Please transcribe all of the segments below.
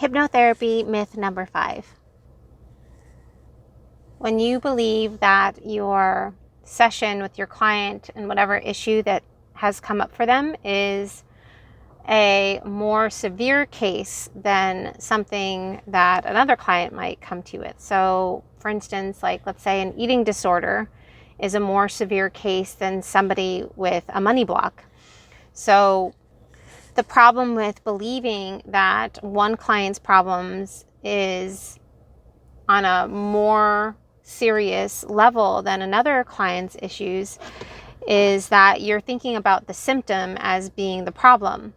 Hypnotherapy myth number 5. When you believe that your session with your client and whatever issue that has come up for them is a more severe case than something that another client might come to with. So, for instance, like let's say an eating disorder is a more severe case than somebody with a money block. So the problem with believing that one client's problems is on a more serious level than another client's issues is that you're thinking about the symptom as being the problem.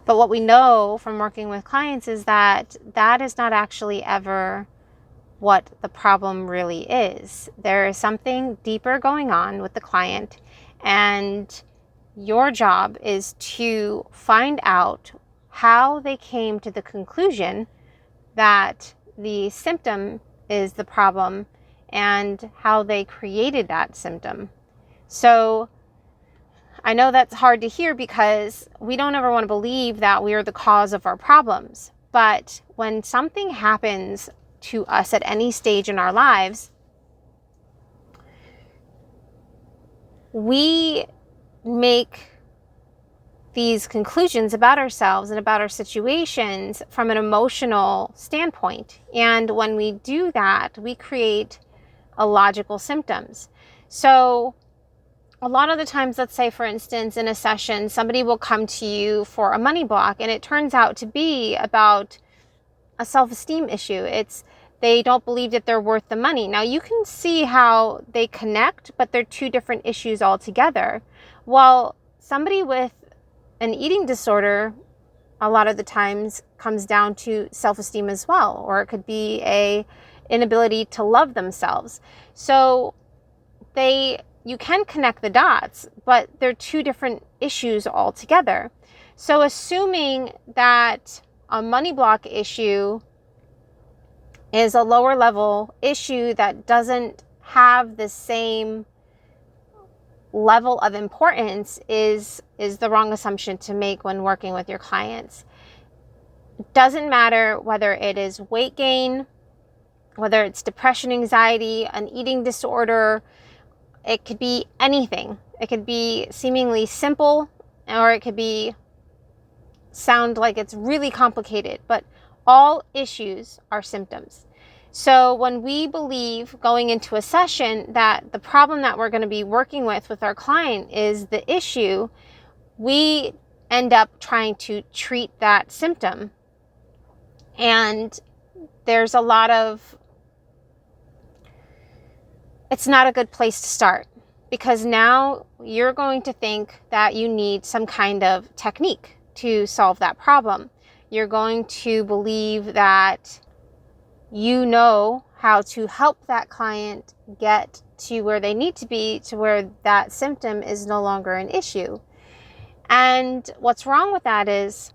But what we know from working with clients is that that is not actually ever what the problem really is. There is something deeper going on with the client, and your job is to find out how they came to the conclusion that the symptom is the problem and how they created that symptom. So I know that's hard to hear because we don't ever want to believe that we are the cause of our problems. But when something happens to us at any stage in our lives, we make these conclusions about ourselves and about our situations from an emotional standpoint. And when we do that, we create illogical symptoms. So a lot of the times, let's say, for instance, in a session, somebody will come to you for a money block, and it turns out to be about a self-esteem issue. They don't believe that they're worth the money. Now, you can see how they connect, but they're two different issues altogether. Well, somebody with an eating disorder, a lot of the times, comes down to self-esteem as well, or it could be a inability to love themselves. So you can connect the dots, but they're two different issues altogether. So assuming that a money block issue is a lower level issue that doesn't have the same level of importance is the wrong assumption to make when working with your clients. It doesn't matter whether it is weight gain, whether it's depression, anxiety, an eating disorder. It could be anything. It could be seemingly simple, or it could sound like it's really complicated, but all issues are symptoms. So when we believe going into a session that the problem that we're going to be working with our client is the issue, we end up trying to treat that symptom. And there's it's not a good place to start, because now you're going to think that you need some kind of technique to solve that problem. You're going to believe that you know how to help that client get to where they need to be, to where that symptom is no longer an issue. And what's wrong with that is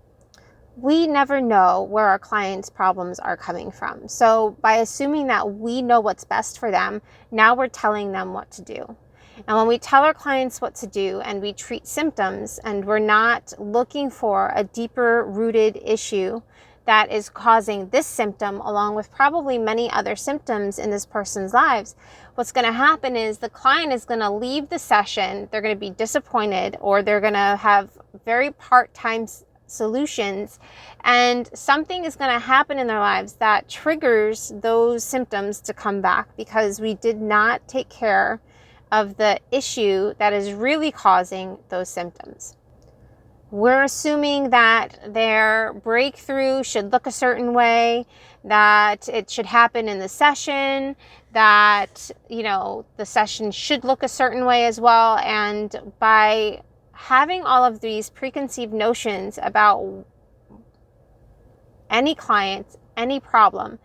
we never know where our clients' problems are coming from. So by assuming that we know what's best for them, now we're telling them what to do. And when we tell our clients what to do and we treat symptoms, and we're not looking for a deeper rooted issue that is causing this symptom, along with probably many other symptoms in this person's lives, what's going to happen is the client is going to leave the session. They're going to be disappointed, or they're going to have very part-time solutions, and something is going to happen in their lives that triggers those symptoms to come back, because we did not take care of the issue that is really causing those symptoms. We're assuming that their breakthrough should look a certain way, that it should happen in the session, that, the session should look a certain way as well. And by having all of these preconceived notions about any client, any problem,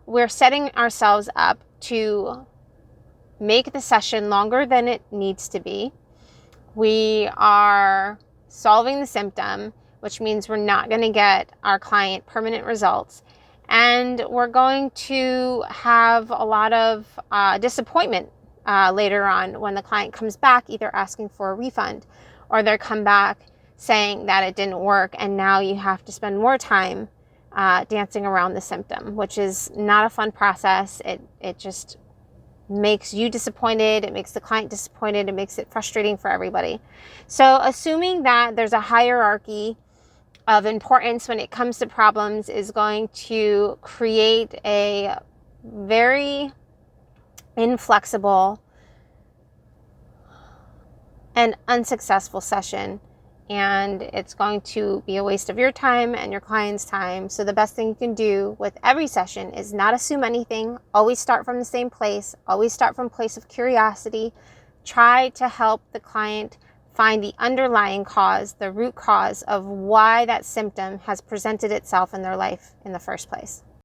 we're setting ourselves up to make the session longer than it needs to be. We are solving the symptom, which means we're not going to get our client permanent results. And we're going to have a lot of disappointment later on when the client comes back, either asking for a refund, or they come back saying that it didn't work, and now you have to spend more time dancing around the symptom, which is not a fun process. It just makes you disappointed, it makes the client disappointed, it makes it frustrating for everybody. So assuming that there's a hierarchy of importance when it comes to problems is going to create a very inflexible and unsuccessful session, and it's going to be a waste of your time and your client's time. So the best thing you can do with every session is not assume anything. Always start from the same place. Always start from a place of curiosity. Try to help the client find the underlying cause, the root cause of why that symptom has presented itself in their life in the first place.